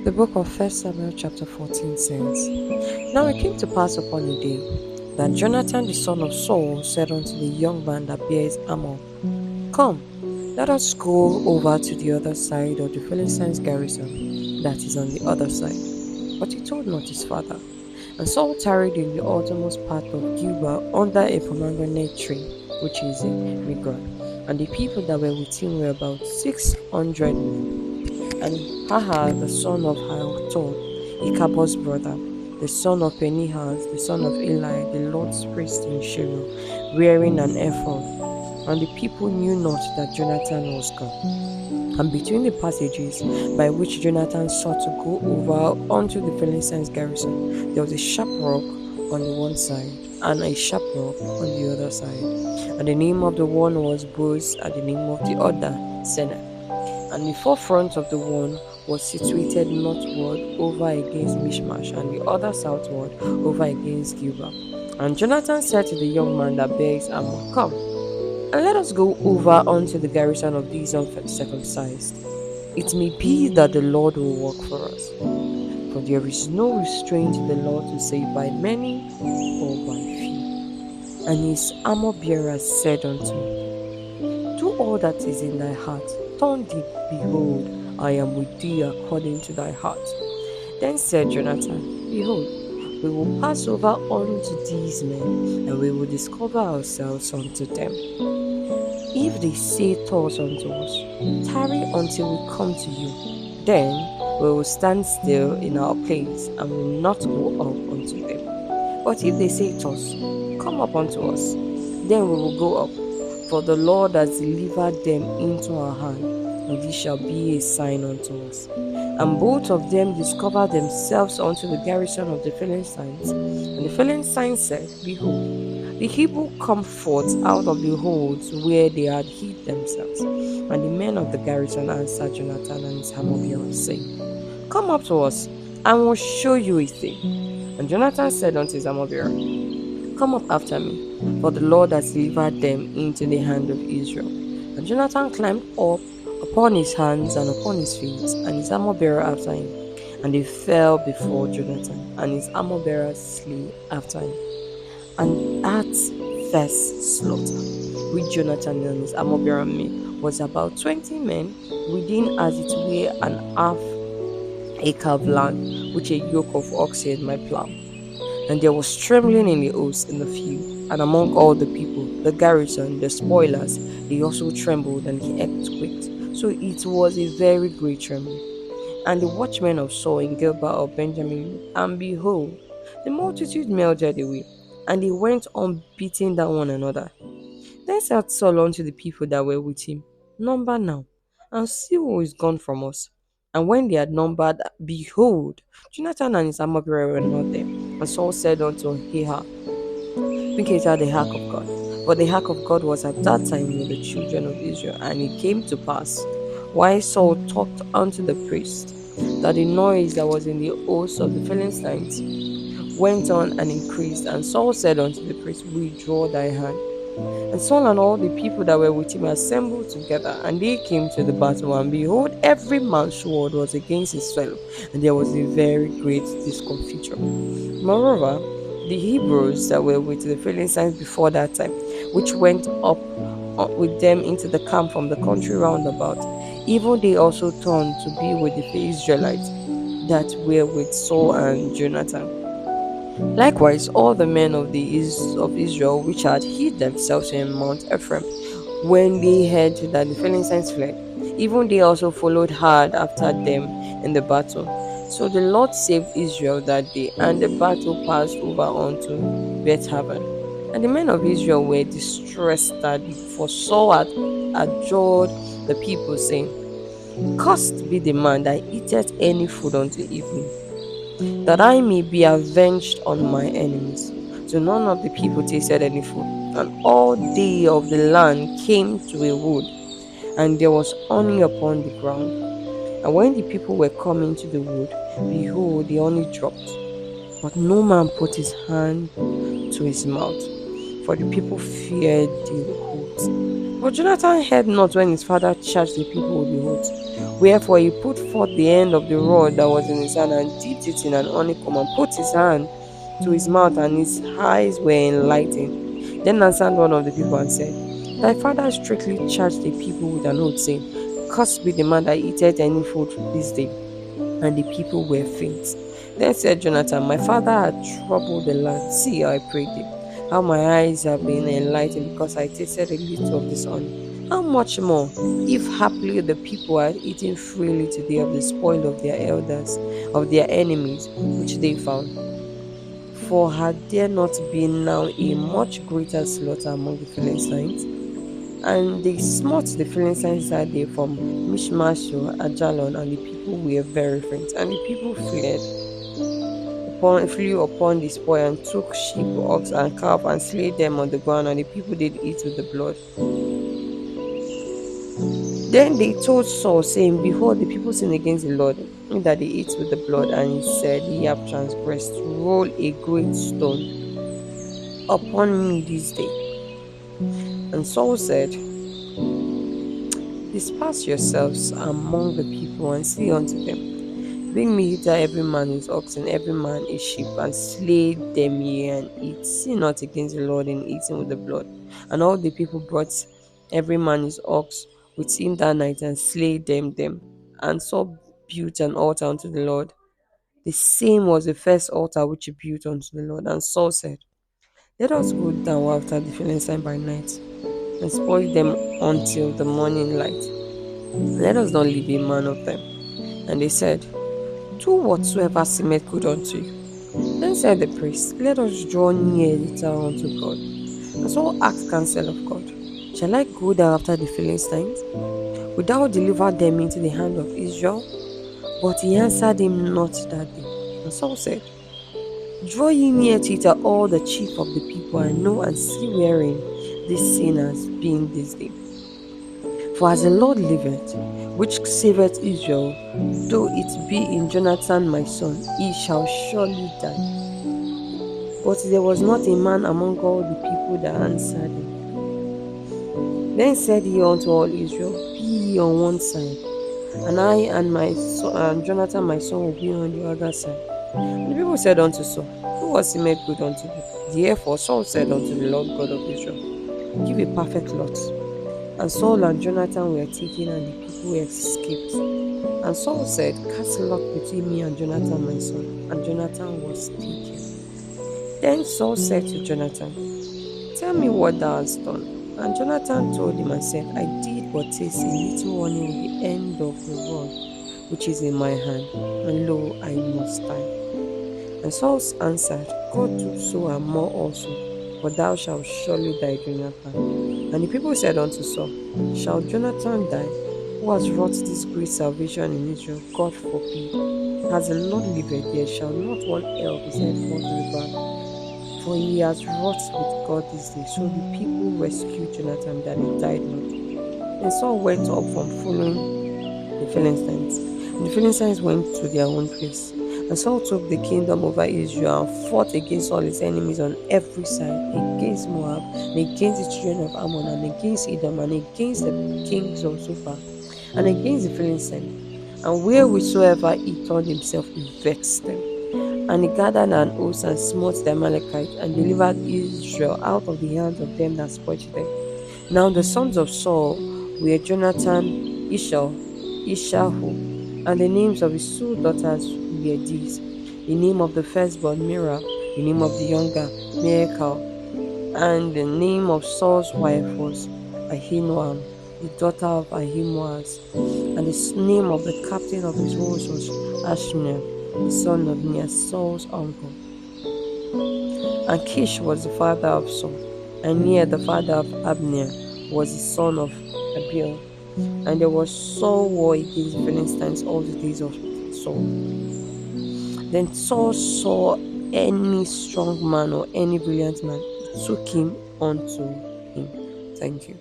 The book of First Samuel chapter 14 says, Now it came to pass upon a day that Jonathan the son of Saul said unto the young man that bears armor, Come, let us go over to the other side of the Philistines' garrison that is on the other side. But he told not his father. And Saul tarried in the uttermost part of Gilboa under a pomegranate tree, which is in Migron. And the people that were with him were about 600 men. And Haha, the son of Hathor, Ichabod's brother, the son of Phinehas, the son of Eli, the Lord's priest in Shiloh, wearing an ephod. And the people knew not that Jonathan was gone. And between the passages by which Jonathan sought to go over unto the Philistines' garrison, there was a sharp rock on the one side and a sharp rock on the other side. And the name of the one was Boaz, and the name of the other Seneh. And the forefront of the one was situated northward over against Mishmash, and the other southward over against Gilboa. And Jonathan said to the young man that bears armor, Come, and let us go over unto the garrison of these uncircumcised. It may be that the Lord will work for us. For there is no restraint in the Lord to save by many or by few. And his armor bearer said unto him, Do all that is in thy heart. Turn thee, behold, I am with thee according to thy heart. Then said Jonathan, Behold, we will pass over unto these men, and we will discover ourselves unto them. If they say thus unto us, Tarry until we come to you, then we will stand still in our place, and will not go up unto them. But if they say thus, Come up unto us, then we will go up, for the Lord has delivered them into our hand, and this shall be a sign unto us. And both of them discovered themselves unto the garrison of the Philistines. And the Philistines said, Behold, the Hebrew come forth out of the holes where they had hid themselves. And the men of the garrison answered Jonathan and his armor bearer, saying, Come up to us, and we'll show you a thing. And Jonathan said unto his armor bearer, Come up after me, for the Lord has delivered them into the hand of Israel. And Jonathan climbed up upon his hands and upon his feet, and his armor bearer after him. And they fell before Jonathan, and his armor bearer slew after him. And that first slaughter, which Jonathan and his armor bearer made, was about 20 men, within as it were an half acre of land, which a yoke of oxen might plow. And there was trembling in the host in the field, and among all the people, the garrison, the spoilers, they also trembled, and the earth quaked. So it was a very great trembling. And the watchmen of Saul in Gilboa of Benjamin, and behold, the multitude melted away, and they went on beating down one another. Then said Saul unto the people that were with him, Number now, and see who is gone from us. And when they had numbered, behold, Jonathan and his armor bearer were not there. And Saul said unto Ahab, Bring hither the ark of God. For the ark of God was at that time with the children of Israel. And it came to pass, while Saul talked unto the priest, that the noise that was in the host of the Philistines went on and increased. And Saul said unto the priest, Withdraw thy hand. And Saul and all the people that were with him assembled together, and they came to the battle, and behold, every man's sword was against his fellow, and there was a very great discomfiture. Moreover, the Hebrews that were with the Philistines before that time, which went up with them into the camp from the country round about, even they also turned to be with the Israelites that were with Saul and Jonathan. Likewise, all the men of of Israel which had hid themselves in Mount Ephraim, when they heard that the Philistines fled, even they also followed hard after them in the battle. So the Lord saved Israel that day, and the battle passed over unto Beth-Haven. And the men of Israel were distressed that for Saul had adjured the people, saying, Cursed be the man that eateth any food until evening, that I may be avenged on my enemies. So none of the people tasted any food, and all they of the land came to a wood, and there was honey upon the ground. And when the people were coming to the wood, behold, the honey dropped, but no man put his hand to his mouth, for the people feared the oath But Jonathan heard not when his father charged the people with the oath. Wherefore he put forth the end of the rod that was in his hand, and dipped it in an honeycomb, and put his hand to his mouth, and his eyes were enlightened. Then answered one of the people and said, Thy father strictly charged the people with an oath, saying, Cursed be the man that eateth any food this day. And the people were faint. Then said Jonathan, My father had troubled the land. See, I pray thee, how my eyes have been enlightened, because I tasted a little of this honey. How much more, if haply the people had eaten freely today of the spoil of their elders, of their enemies, which they found? For had there not been now a much greater slaughter among the Philistines? And they smote the Philistines that day from Mishmash to Ajalon, and the people were very faint. And the people flew upon the spoil, and took sheep, ox, and calf, and slayed them on the ground, and the people did eat with the blood. Then they told Saul, saying, Behold, the people sin against the Lord, in that they eat with the blood. And he said, Ye have transgressed. Roll a great stone upon me this day. And Saul said, Disperse yourselves among the people, and say unto them, Bring me hither every man his ox, and every man his sheep, and slay them ye, and eat. Sin not against the Lord in eating with the blood. And all the people brought every man his ox with him that night, and slayed them. And Saul built an altar unto the Lord. The same was the first altar which he built unto the Lord. And Saul said, Let us go down after the Philistines by night, and spoil them until the morning light. Let us not leave a man of them. And they said, Do whatsoever seemeth good unto you. Then said the priest, Let us draw near a little unto God. And Saul asked counsel of God, Shall I go down after the Philistines? Wilt thou deliver them into the hand of Israel? But he answered him not that day. And Saul said, Draw ye near to it all the chief of the people, and know and see wherein this sin has been this day. For as the Lord liveth, which saveth Israel, though it be in Jonathan my son, he shall surely die. But there was not a man among all the people that answered him. Then said he unto all Israel, Be ye on one side, and I and my son, and Jonathan my son will be on the other side. And the people said unto Saul, Who was he made good unto thee? Therefore Saul said unto the Lord God of Israel, Give a perfect lot. And Saul and Jonathan were taken, and the people escaped. And Saul said, Cast lot between me and Jonathan my son. And Jonathan was taken. Then Saul said to Jonathan, Tell me what thou hast done. And Jonathan told him and said, I did but taste a little honey with the end of the rod which is in my hand, and lo, I must die. And Saul answered, God do so and more also, but thou shalt surely die, Jonathan. And the people said unto Saul, Shall Jonathan die, who has wrought this great salvation in Israel? God forbid. As the Lord liveth, there shall not one hair of his head fall to the ground. For he has wrought with God this day. So the people rescued Jonathan, that he died not. And Saul went up from following the Philistines. And the Philistines went to their own place. And Saul took the kingdom over Israel, and fought against all his enemies on every side, against Moab, and against the children of Ammon, and against Edom, and against the kings of Zophah, and against the Philistines. And wheresoever he turned himself, he vexed them. And he gathered an host, and smote the Amalekites, and delivered Israel out of the hands of them that spoiled them. Now the sons of Saul were Jonathan, Ishahu, and the names of his two daughters were these: the name of the firstborn Mira, the name of the younger Michal, and the name of Saul's wife was Ahinoam, the daughter of Ahimaaz, and the name of the captain of his host was Ashner, the son of Ner, Saul's uncle. And Kish was the father of Saul, and Ner, the father of Abner, was the son of Abiel. And there was Saul war against the Philistines all the days of Saul. Then Saul saw any strong man or any brilliant man, he took him unto him. Thank you.